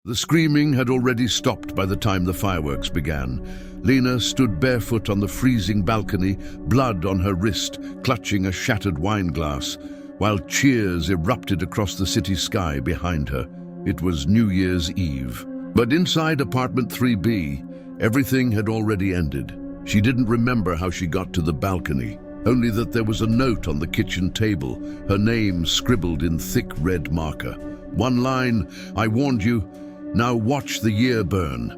The screaming had already stopped by the time the fireworks began. Lena stood barefoot on the freezing balcony, blood on her wrist, clutching a shattered wine glass, while cheers erupted across the city sky behind her. It was New Year's Eve. But inside apartment 3B, everything had already ended. She didn't remember how she got to the balcony, only that there was a note on the kitchen table, her name scribbled in thick red marker. One line, "I warned you, now watch the year burn."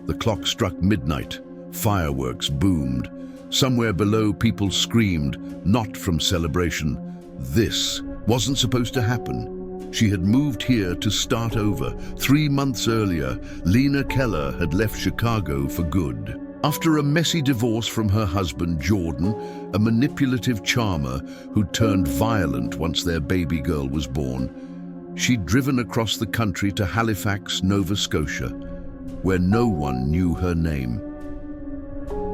The clock struck midnight. Fireworks boomed. Somewhere below, people screamed, not from celebration. This wasn't supposed to happen. She had moved here to start over. 3 months earlier, Lena Keller had left Chicago for good. After a messy divorce from her husband, Jordan, a manipulative charmer who turned violent once their baby girl was born, she'd driven across the country to Halifax, Nova Scotia, where no one knew her name.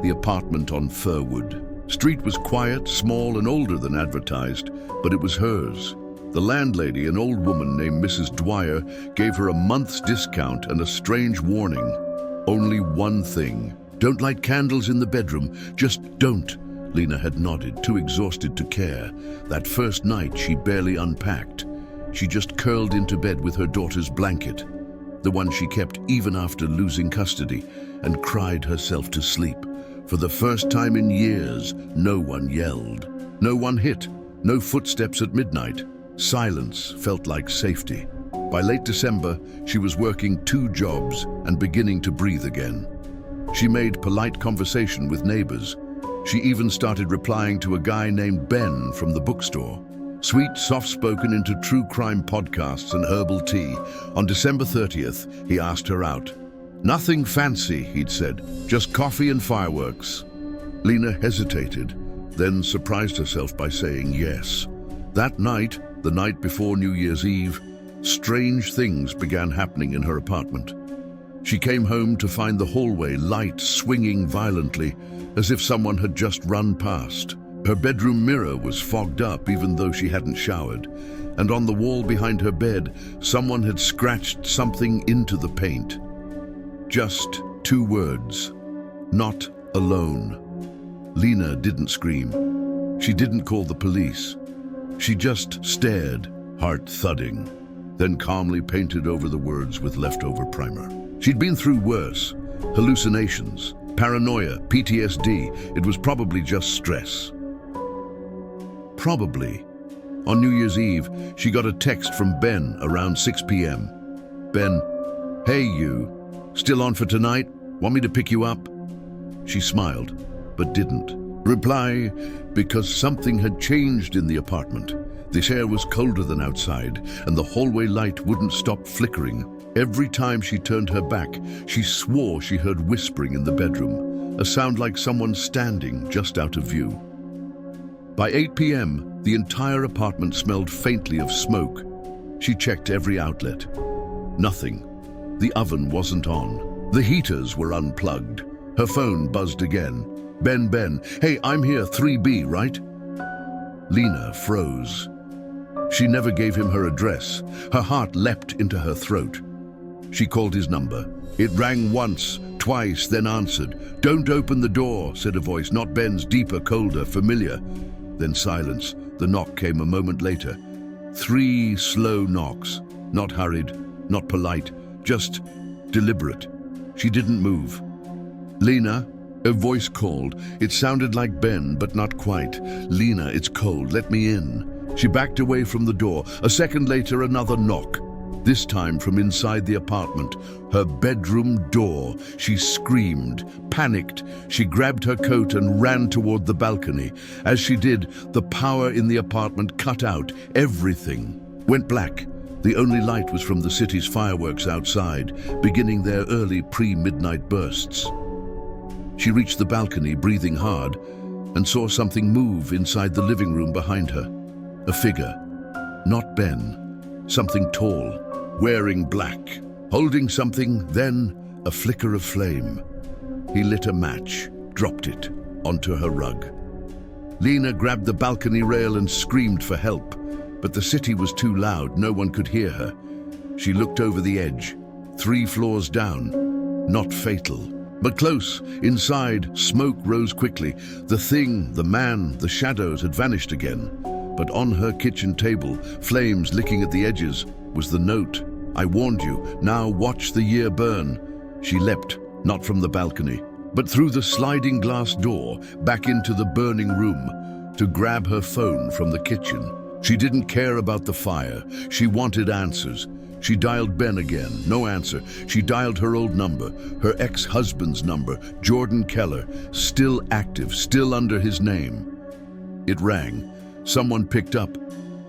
The apartment on Furwood Street was quiet, small, and older than advertised, but it was hers. The landlady, an old woman named Mrs. Dwyer, gave her a month's discount and a strange warning. Only one thing. Don't light candles in the bedroom. Just don't. Lena had nodded, too exhausted to care. That first night, she barely unpacked. She just curled into bed with her daughter's blanket, the one she kept even after losing custody, and cried herself to sleep. For the first time in years, no one yelled. No one hit. No footsteps at midnight. Silence felt like safety. By late December, she was working 2 jobs and beginning to breathe again. She made polite conversation with neighbors. She even started replying to a guy named Ben from the bookstore. Sweet, soft-spoken into true crime podcasts and herbal tea. On December 30th, he asked her out. "Nothing fancy," he'd said, "just coffee and fireworks." Lena hesitated, then surprised herself by saying yes. That night, the night before New Year's Eve, strange things began happening in her apartment. She came home to find the hallway light swinging violently, as if someone had just run past. Her bedroom mirror was fogged up even though she hadn't showered, and on the wall behind her bed, someone had scratched something into the paint. Just 2 words. Not alone. Lena didn't scream. She didn't call the police. She just stared, heart thudding, then calmly painted over the words with leftover primer. She'd been through worse. Hallucinations, paranoia, PTSD. It was probably just stress. Probably. On New Year's Eve, she got a text from Ben around 6 p.m. Ben, "Hey you, still on for tonight? Want me to pick you up?" She smiled, but didn't reply because something had changed in the apartment. This air was colder than outside, and the hallway light wouldn't stop flickering. Every time she turned her back, she swore she heard whispering in the bedroom, a sound like someone standing just out of view. By 8 p.m., the entire apartment smelled faintly of smoke. She checked every outlet. Nothing. The oven wasn't on. The heaters were unplugged. Her phone buzzed again. Ben, "Hey, I'm here, 3B, right?" Lena froze. She never gave him her address. Her heart leapt into her throat. She called his number. It rang once, twice, then answered. "Don't open the door," said a voice, not Ben's, deeper, colder, familiar. Then silence. The knock came a moment later. 3 slow knocks. Not hurried, not polite, just deliberate. She didn't move. "Lena?" A voice called. It sounded like Ben, but not quite. "Lena, it's cold. Let me in." She backed away from the door. A second later, another knock. This time from inside the apartment, her bedroom door. She screamed, panicked. She grabbed her coat and ran toward the balcony. As she did, the power in the apartment cut out. Everything went black. The only light was from the city's fireworks outside, beginning their early pre-midnight bursts. She reached the balcony, breathing hard, and saw something move inside the living room behind her. A figure. Not Ben. Something tall, wearing black, holding something, then a flicker of flame. He lit a match, dropped it onto her rug. Lena grabbed the balcony rail and screamed for help, but the city was too loud, no one could hear her. She looked over the edge. 3 floors down. Not fatal, but close. Inside, smoke rose quickly. The thing, the man, the shadows had vanished again. But on her kitchen table, flames licking at the edges, was the note. "I warned you, now watch the year burn." She leapt, not from the balcony, but through the sliding glass door, back into the burning room, to grab her phone from the kitchen. She didn't care about the fire. She wanted answers. She dialed Ben again, no answer. She dialed her old number, her ex-husband's number, Jordan Keller, still active, still under his name. It rang. Someone picked up,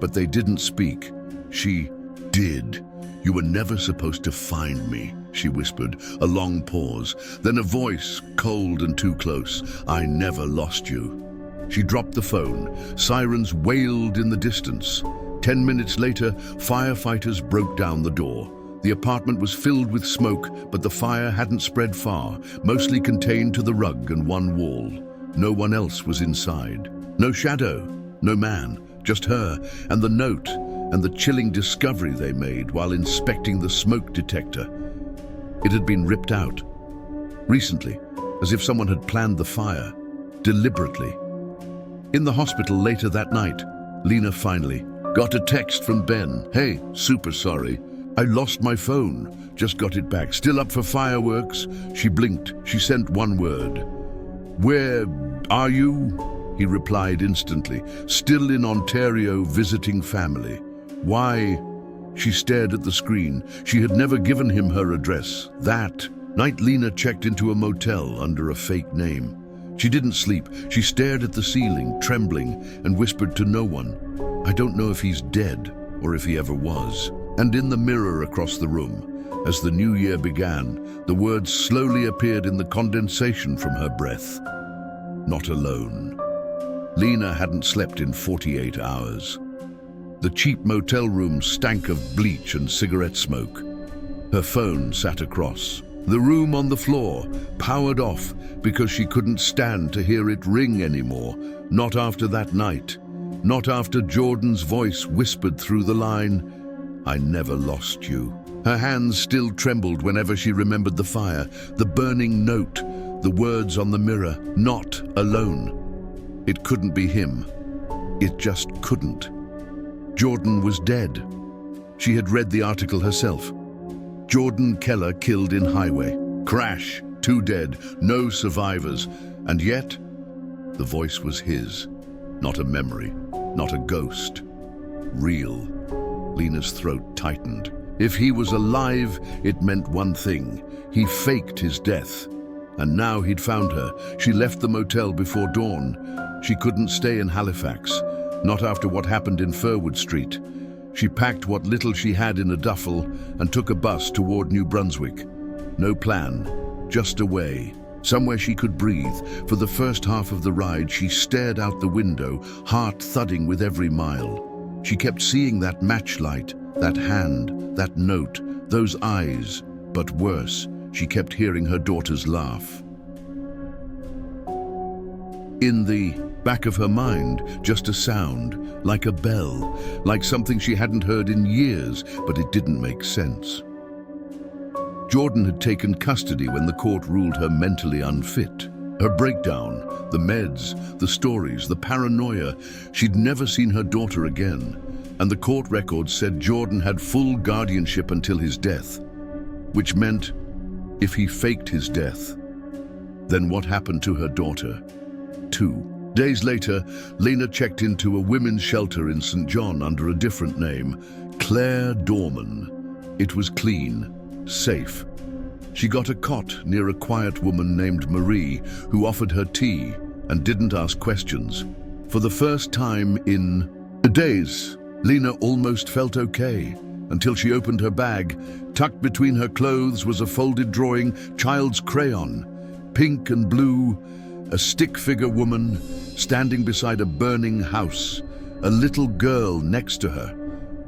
but they didn't speak. She did. "You were never supposed to find me," she whispered, a long pause. Then a voice, cold and too close. "I never lost you." She dropped the phone. Sirens wailed in the distance. 10 minutes later, firefighters broke down the door. The apartment was filled with smoke, but the fire hadn't spread far, mostly contained to the rug and one wall. No one else was inside. No shadow, no man, just her and the note and the chilling discovery they made while inspecting the smoke detector. It had been ripped out. Recently, as if someone had planned the fire, deliberately. In the hospital later that night, Lena finally got a text from Ben. "Hey, super sorry. I lost my phone. Just got it back. Still up for fireworks?" She blinked. She sent one word. "Where are you?" He replied instantly. "Still in Ontario visiting family." "Why?" She stared at the screen. She had never given him her address. That night, Lena checked into a motel under a fake name. She didn't sleep. She stared at the ceiling, trembling, and whispered to no one, "I don't know if he's dead or if he ever was." And in the mirror across the room, as the new year began, the words slowly appeared in the condensation from her breath. "Not alone." Lena hadn't slept in 48 hours. The cheap motel room stank of bleach and cigarette smoke. Her phone sat across. The room on the floor, powered off because she couldn't stand to hear it ring anymore. Not after that night. Not after Jordan's voice whispered through the line, "I never lost you." Her hands still trembled whenever she remembered the fire, the burning note, the words on the mirror, "Not alone." It couldn't be him. It just couldn't. Jordan was dead. She had read the article herself. Jordan Keller killed in highway. Crash, 2 dead, no survivors. And yet, the voice was his. Not a memory, not a ghost. Real. Lena's throat tightened. If he was alive, it meant one thing. He faked his death. And now he'd found her. She left the motel before dawn. She couldn't stay in Halifax, not after what happened in Furwood Street. She packed what little she had in a duffel and took a bus toward New Brunswick. No plan, just away, somewhere she could breathe. For the first half of the ride, she stared out the window, heart thudding with every mile. She kept seeing that matchlight, that hand, that note, those eyes. But worse, she kept hearing her daughter's laugh. In the back of her mind, just a sound, like a bell, like something she hadn't heard in years, but it didn't make sense. Jordan had taken custody when the court ruled her mentally unfit. Her breakdown, the meds, the stories, the paranoia, she'd never seen her daughter again. And the court records said Jordan had full guardianship until his death, which meant if he faked his death, then what happened to her daughter? 2 days later, Lena checked into a women's shelter in St. John under a different name, Claire Dorman. It was clean, safe. She got a cot near a quiet woman named Marie, who offered her tea and didn't ask questions. For the first time in days, Lena almost felt okay, until she opened her bag. Tucked between her clothes was a folded drawing, child's crayon, pink and blue, a stick-figure woman standing beside a burning house, a little girl next to her,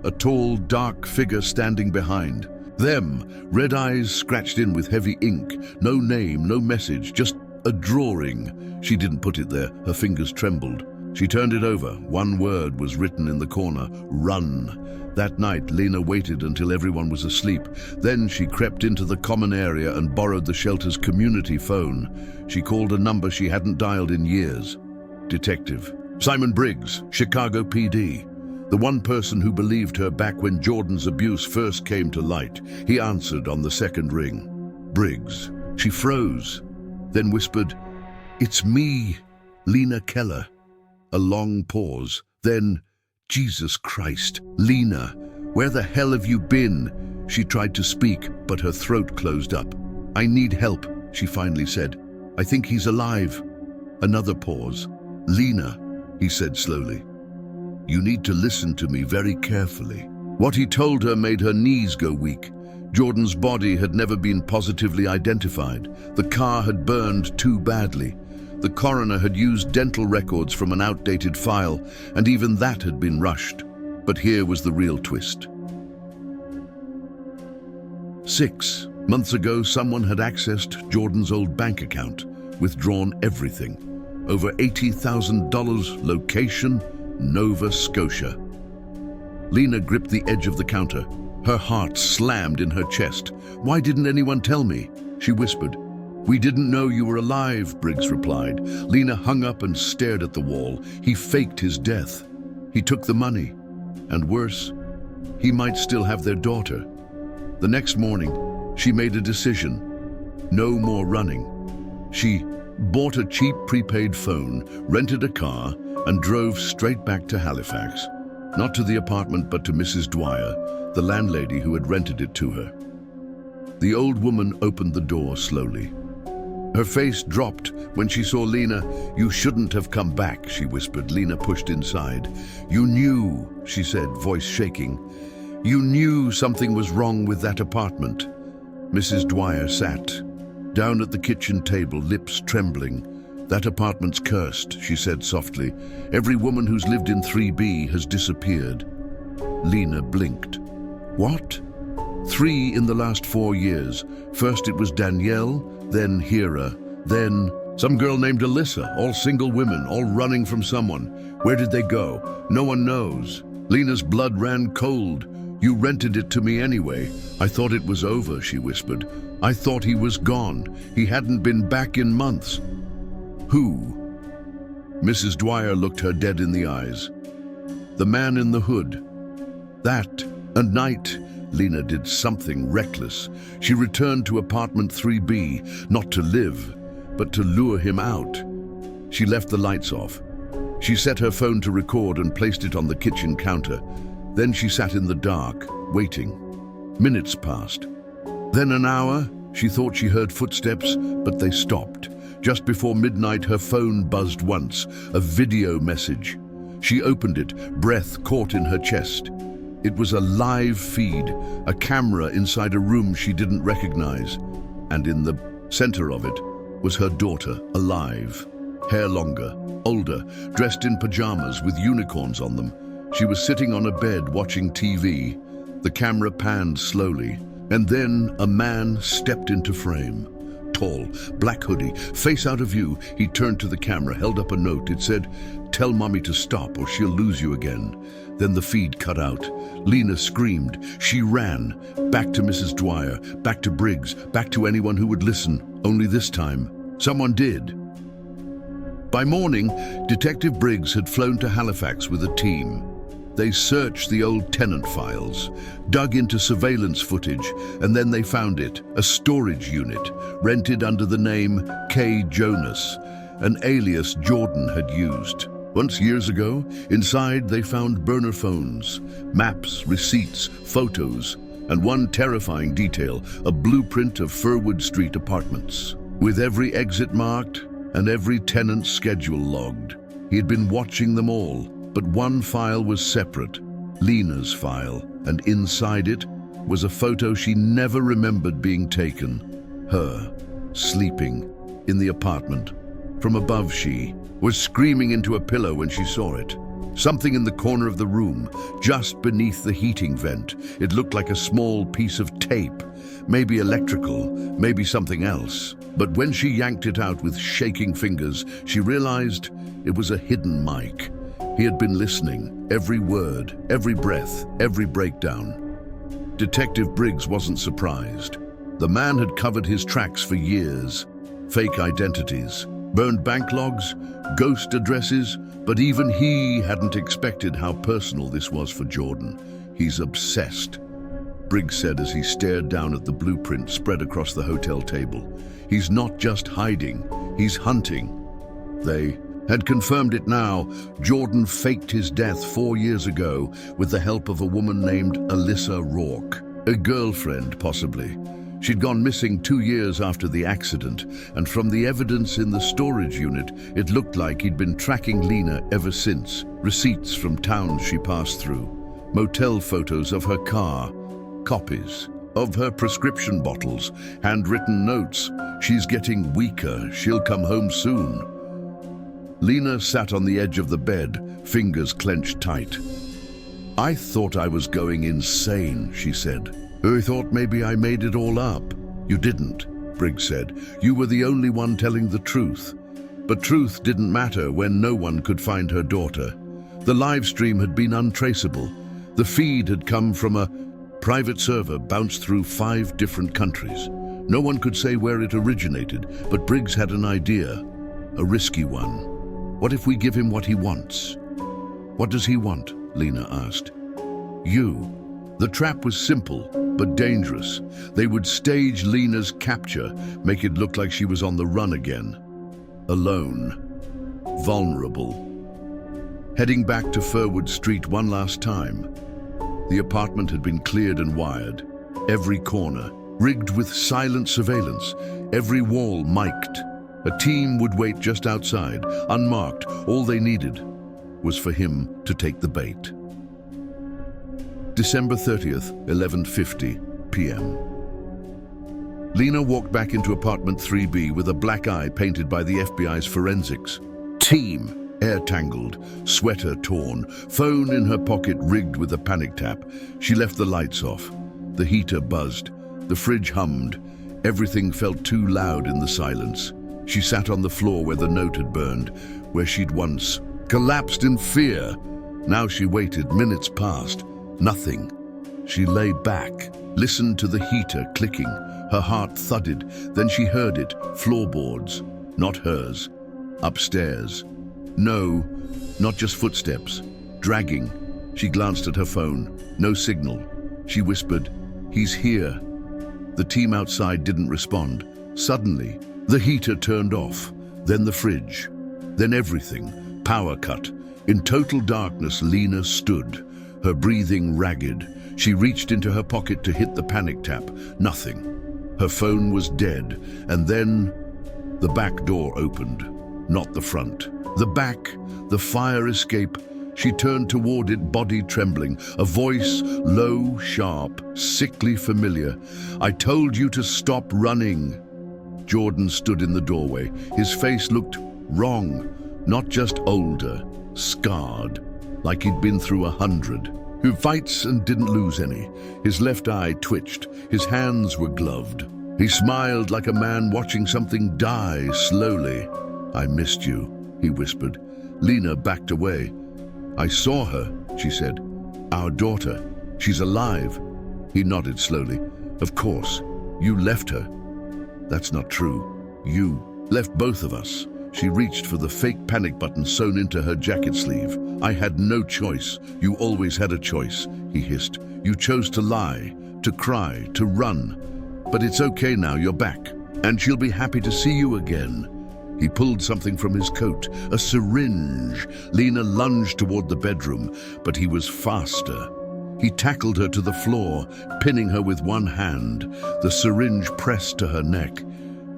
a tall, dark figure standing behind. Them, red eyes scratched in with heavy ink, no name, no message, just a drawing. She didn't put it there, her fingers trembled. She turned it over. One word was written in the corner: run. That night, Lena waited until everyone was asleep. Then she crept into the common area and borrowed the shelter's community phone. She called a number she hadn't dialed in years. Detective Simon Briggs, Chicago PD. The one person who believed her back when Jordan's abuse first came to light. He answered on the second ring. Briggs. She froze, then whispered, "It's me, Lena Keller." A long pause, then, "Jesus Christ, Lena, where the hell have you been?" She tried to speak, but her throat closed up. "I need help," she finally said. "I think he's alive." Another pause. "Lena," he said slowly, "you need to listen to me very carefully." What he told her made her knees go weak. Jordan's body had never been positively identified. The car had burned too badly. The coroner had used dental records from an outdated file, and even that had been rushed. But here was the real twist. 6 months ago, someone had accessed Jordan's old bank account, withdrawn everything. Over $80,000, location, Nova Scotia. Lena gripped the edge of the counter. Her heart slammed in her chest. "Why didn't anyone tell me?" she whispered. "We didn't know you were alive," Briggs replied. Lena hung up and stared at the wall. He faked his death. He took the money. And worse, he might still have their daughter. The next morning, she made a decision. No more running. She bought a cheap prepaid phone, rented a car, and drove straight back to Halifax. Not to the apartment, but to Mrs. Dwyer, the landlady who had rented it to her. The old woman opened the door slowly. Her face dropped when she saw Lena. "You shouldn't have come back," she whispered. Lena pushed inside. "You knew," she said, voice shaking. "You knew something was wrong with that apartment." Mrs. Dwyer sat down at the kitchen table, lips trembling. "That apartment's cursed," she said softly. "Every woman who's lived in 3B has disappeared." Lena blinked. "What?" 3 in the last 4 years. First it was Danielle, then Hira, then some girl named Alyssa, all single women, all running from someone. Where did they go? No one knows. Lena's blood ran cold. "You rented it to me anyway. I thought it was over," she whispered. "I thought he was gone. He hadn't been back in months." "Who?" Mrs. Dwyer looked her dead in the eyes. "The man in the hood." That night, Lena did something reckless. She returned to apartment 3B, not to live, but to lure him out. She left the lights off. She set her phone to record and placed it on the kitchen counter. Then she sat in the dark, waiting. Minutes passed. Then an hour. She thought she heard footsteps, but they stopped. Just before midnight, her phone buzzed once, a video message. She opened it, breath caught in her chest. It was a live feed, a camera inside a room she didn't recognize. And in the center of it was her daughter, alive. Hair longer, older, dressed in pajamas with unicorns on them. She was sitting on a bed watching TV. The camera panned slowly, and then a man stepped into frame. Tall, black hoodie, face out of view. He turned to the camera, held up a note. It said, "Tell mommy to stop or she'll lose you again." Then the feed cut out. Lena screamed. She ran. Back to Mrs. Dwyer, back to Briggs, back to anyone who would listen. Only this time, someone did. By morning, Detective Briggs had flown to Halifax with a team. They searched the old tenant files, dug into surveillance footage, and then they found it, a storage unit, rented under the name K. Jonas, an alias Jordan had used. Once years ago, inside they found burner phones, maps, receipts, photos, and one terrifying detail, a blueprint of Furwood Street apartments, with every exit marked and every tenant's schedule logged. He had been watching them all, but one file was separate, Lena's file, and inside it was a photo she never remembered being taken. Her, sleeping, in the apartment. From above, she was screaming into a pillow when she saw it. Something in the corner of the room, just beneath the heating vent. It looked like a small piece of tape, maybe electrical, maybe something else. But when she yanked it out with shaking fingers, she realized It was a hidden mic. He had been listening, every word, every breath, every breakdown. Detective Briggs wasn't surprised. The man had covered his tracks for years. Fake identities, burned bank logs, ghost addresses, but even he hadn't expected how personal this was for Jordan. He's obsessed, Briggs said as he stared down at the blueprint spread across the hotel table. He's not just hiding, he's hunting. They had confirmed it now. Jordan faked his death 4 years ago with the help of a woman named Alyssa Rourke. A girlfriend, possibly. She'd gone missing 2 years after the accident, and from the evidence in the storage unit, it looked like he'd been tracking Lena ever since. Receipts from towns she passed through, motel photos of her car, copies of her prescription bottles, handwritten notes. She's getting weaker, she'll come home soon. Lena sat on the edge of the bed, fingers clenched tight. I thought I was going insane, she said. I thought maybe I made it all up. You didn't, Briggs said. You were the only one telling the truth. But truth didn't matter when no one could find her daughter. The live stream had been untraceable. The feed had come from a private server bounced through 5 different countries. No one could say where it originated, but Briggs had an idea, a risky one. What if we give him what he wants? What does he want? Lena asked. You. The trap was simple, but dangerous. They would stage Lena's capture, make it look like she was on the run again. Alone. Vulnerable. Heading back to Furwood Street one last time. The apartment had been cleared and wired. Every corner, rigged with silent surveillance. Every wall mic'd. A team would wait just outside, unmarked. All they needed was for him to take the bait. December 30th, 11:50 p.m. Lena walked back into apartment 3B with a black eye painted by the FBI's forensics team. Hair tangled, sweater torn, phone in her pocket rigged with a panic tap. She left the lights off. The heater buzzed. The fridge hummed. Everything felt too loud in the silence. She sat on the floor where the note had burned, where she'd once collapsed in fear. Now she waited. Minutes passed. Nothing. She lay back, listened to the heater clicking. Her heart thudded. Then she heard it. Floorboards. Not hers. Upstairs. No, not just footsteps. Dragging. She glanced at her phone. No signal. She whispered, "He's here." The team outside didn't respond. Suddenly, the heater turned off. Then the fridge. Then everything. Power cut. In total darkness, Lena stood, her breathing ragged. She reached into her pocket to hit the panic tap. Nothing. Her phone was dead. And then the back door opened. Not the front. The back, the fire escape. She turned toward it, body trembling. A voice, low, sharp, sickly familiar. "I told you to stop running." Jordan stood in the doorway. His face looked wrong, not just older, scarred, like he'd been through 100. Who fights and didn't lose any. His left eye twitched. His hands were gloved. He smiled like a man watching something die slowly. "I missed you," he whispered. Lena backed away. "I saw her," she said. "Our daughter. She's alive." He nodded slowly. "Of course. You left her." "That's not true. You left both of us." She reached for the fake panic button sewn into her jacket sleeve. "I had no choice. You always had a choice," he hissed. "You chose to lie, to cry, to run. But it's okay now, you're back. And she'll be happy to see you again." He pulled something from his coat, a syringe. Lena lunged toward the bedroom, but he was faster. He tackled her to the floor, pinning her with one hand, the syringe pressed to her neck.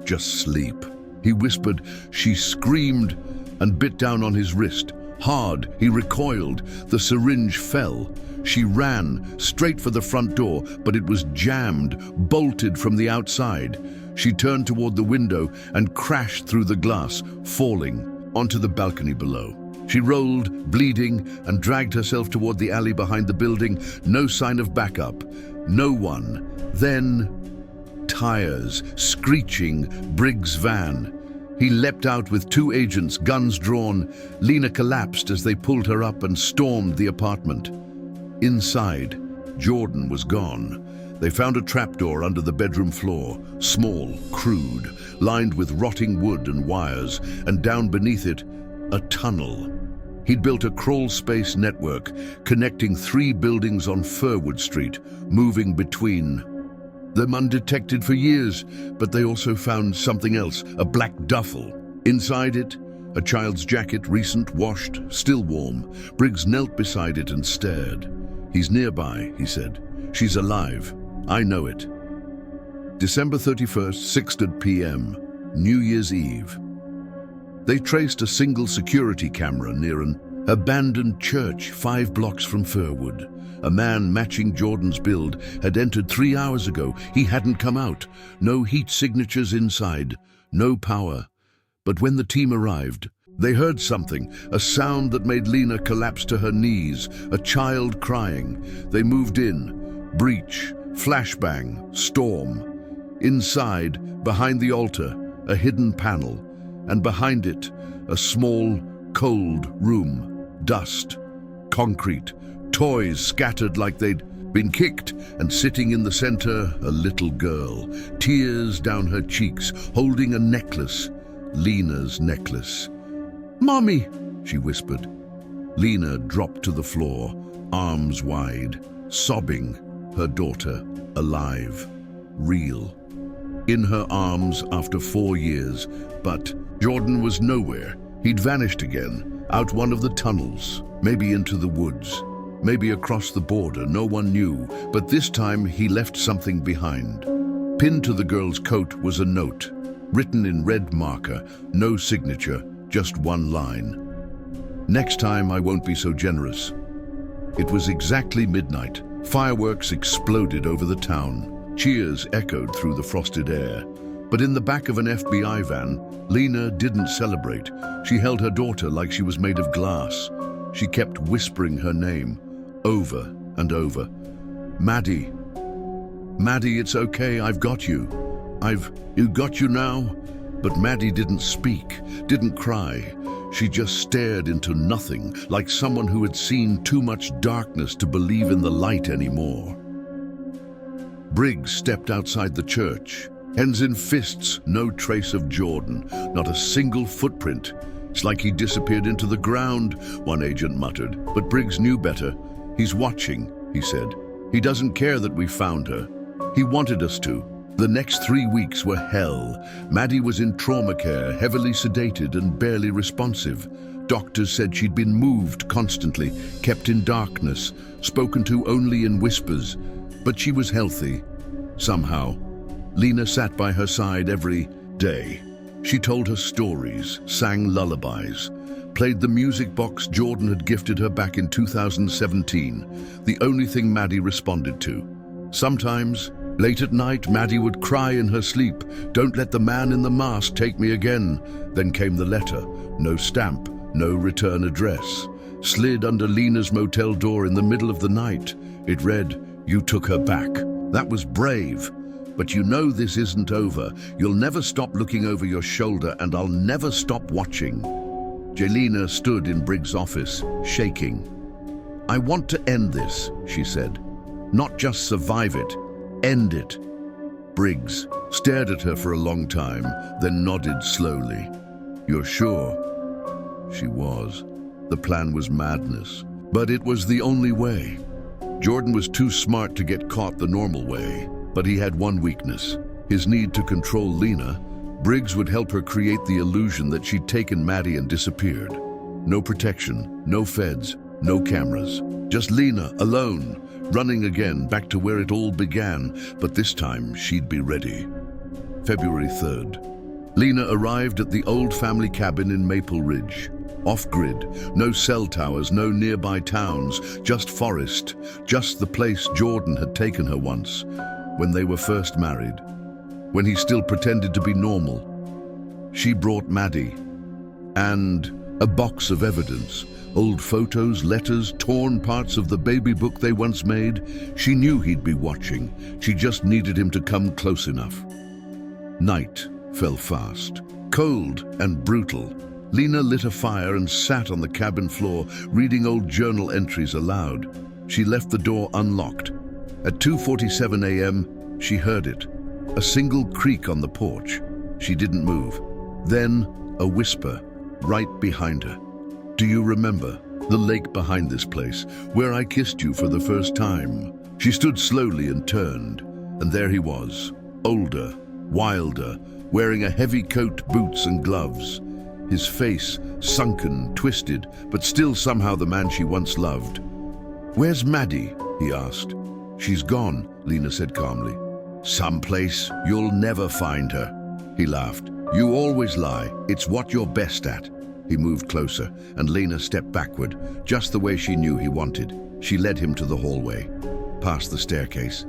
"Just sleep," he whispered. She screamed and bit down on his wrist. Hard, he recoiled. The syringe fell. She ran straight for the front door, but it was jammed, bolted from the outside. She turned toward the window and crashed through the glass, falling onto the balcony below. She rolled, bleeding, and dragged herself toward the alley behind the building. No sign of backup. No one. Then, tires, screeching, Briggs' van. He leapt out with 2 agents, guns drawn. Lena collapsed as they pulled her up and stormed the apartment. Inside, Jordan was gone. They found a trapdoor under the bedroom floor, small, crude, lined with rotting wood and wires, and down beneath it, a tunnel. He'd built a crawl space network, connecting 3 buildings on Furwood Street, moving between them undetected for years, but they also found something else, a black duffel. Inside it, a child's jacket, recent, washed, still warm. Briggs knelt beside it and stared. "He's nearby," he said. "She's alive. I know it." December 31st, 6 p.m., New Year's Eve. They traced a single security camera near an abandoned church 5 blocks from Furwood. A man matching Jordan's build had entered 3 hours ago. He hadn't come out. No heat signatures inside. No power. But when the team arrived, they heard something, a sound that made Lena collapse to her knees, a child crying. They moved in. Breach, flashbang, storm. Inside, behind the altar, a hidden panel, and behind it, a small, cold room. Dust, concrete, toys scattered like they'd been kicked, and sitting in the center, a little girl, tears down her cheeks, holding a necklace, Lena's necklace. "Mommy," she whispered. Lena dropped to the floor, arms wide, sobbing, her daughter alive, real. In her arms after 4 years, but Jordan was nowhere. He'd vanished again, out one of the tunnels, maybe into the woods, maybe across the border, no one knew, but this time he left something behind. Pinned to the girl's coat was a note, written in red marker, no signature, just one line. "Next time I won't be so generous." It was exactly midnight. Fireworks exploded over the town. Cheers echoed through the frosted air. But in the back of an FBI van, Lena didn't celebrate. She held her daughter like she was made of glass. She kept whispering her name, over and over. "Maddie. Maddie, it's okay, I've got you. You got you now?" But Maddie didn't speak, didn't cry. She just stared into nothing, like someone who had seen too much darkness to believe in the light anymore. Briggs stepped outside the church. Hands in fists, no trace of Jordan, not a single footprint. "It's like he disappeared into the ground," one agent muttered. But Briggs knew better. "He's watching," he said. "He doesn't care that we found her. He wanted us to." The next 3 weeks were hell. Maddie was in trauma care, heavily sedated and barely responsive. Doctors said she'd been moved constantly, kept in darkness, spoken to only in whispers. But she was healthy, somehow. Lena sat by her side every day. She told her stories, sang lullabies, played the music box Jordan had gifted her back in 2017, the only thing Maddie responded to. Sometimes, late at night, Maddie would cry in her sleep, "Don't let the man in the mask take me again." Then came the letter, no stamp, no return address. Slid under Lena's motel door in the middle of the night. It read, "You took her back." That was brave. But you know this isn't over. You'll never stop looking over your shoulder, and I'll never stop watching. Jelena stood in Briggs' office, shaking. "I want to end this," she said. "Not just survive it, end it." Briggs stared at her for a long time, then nodded slowly. "You're sure?" She was. The plan was madness, but it was the only way. Jordan was too smart to get caught the normal way. But he had one weakness, his need to control Lena. Briggs would help her create the illusion that she'd taken Maddie and disappeared. No protection, no feds, no cameras. Just Lena, alone, running again, back to where it all began. But this time, she'd be ready. February 3rd. Lena arrived at the old family cabin in Maple Ridge. Off-grid, no cell towers, no nearby towns, just forest, just the place Jordan had taken her once. When they were first married, when he still pretended to be normal. She brought Maddie and a box of evidence, old photos, letters, torn parts of the baby book they once made. She knew he'd be watching. She just needed him to come close enough. Night fell fast. Cold and brutal, Lena lit a fire and sat on the cabin floor, reading old journal entries aloud. She left the door unlocked. At 2:47 a.m., she heard it. A single creak on the porch. She didn't move. Then, a whisper, right behind her. "Do you remember the lake behind this place, where I kissed you for the first time?" She stood slowly and turned, and there he was, older, wilder, wearing a heavy coat, boots and gloves. His face sunken, twisted, but still somehow the man she once loved. "Where's Maddie?" he asked. "She's gone," Lena said calmly. "Someplace you'll never find her," he laughed. "You always lie. It's what you're best at." He moved closer, and Lena stepped backward, just the way she knew he wanted. She led him to the hallway, past the staircase,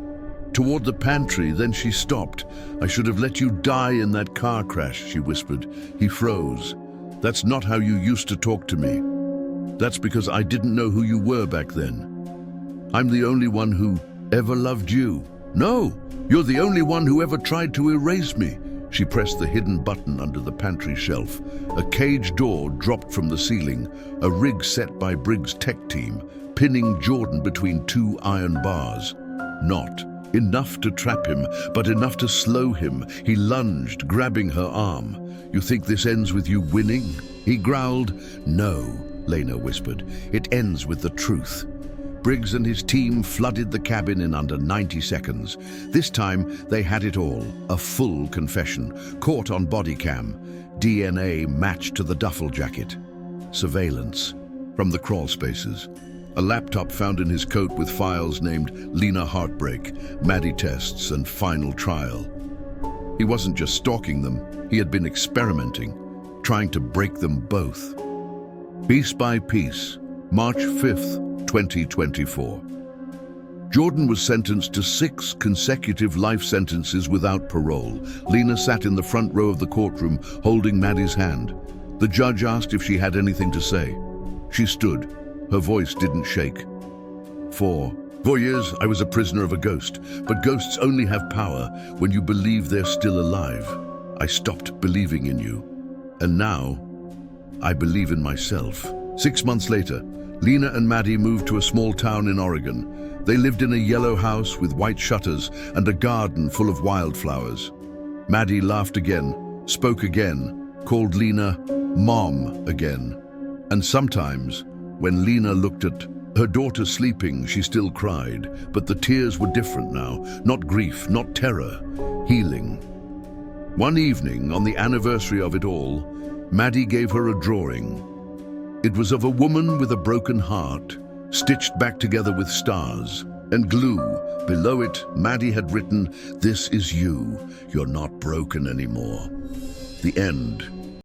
toward the pantry. Then she stopped. "I should have let you die in that car crash," she whispered. He froze. "That's not how you used to talk to me." "That's because I didn't know who you were back then. I'm the only one who ever loved you." "No, you're the only one who ever tried to erase me." She pressed the hidden button under the pantry shelf. A cage door dropped from the ceiling, a rig set by Briggs' tech team, pinning Jordan between two iron bars. Not enough to trap him, but enough to slow him. He lunged, grabbing her arm. "You think this ends with you winning?" He growled. "No," Lena whispered. "It ends with the truth." Briggs and his team flooded the cabin in under 90 seconds. This time, they had it all. A full confession, caught on body cam. DNA matched to the duffel jacket. Surveillance from the crawl spaces. A laptop found in his coat with files named Lena Heartbreak, Maddie Tests, and Final Trial. He wasn't just stalking them, he had been experimenting, trying to break them both. Piece by piece, March 5th, 2024. Jordan was sentenced to 6 consecutive life sentences without parole. Lena sat in the front row of the courtroom, holding Maddie's hand. The judge asked if she had anything to say. She stood. Her voice didn't shake. For 4 years, I was a prisoner of a ghost, but ghosts only have power when you believe they're still alive. I stopped believing in you. And now, I believe in myself. 6 months later, Lena and Maddie moved to a small town in Oregon. They lived in a yellow house with white shutters and a garden full of wildflowers. Maddie laughed again, spoke again, called Lena Mom again. And sometimes, when Lena looked at her daughter sleeping, she still cried, but the tears were different now. Not grief, not terror, healing. One evening, on the anniversary of it all, Maddie gave her a drawing. It was of a woman with a broken heart, stitched back together with stars and glue. Below it, Maddie had written, "This is you. You're not broken anymore." The end.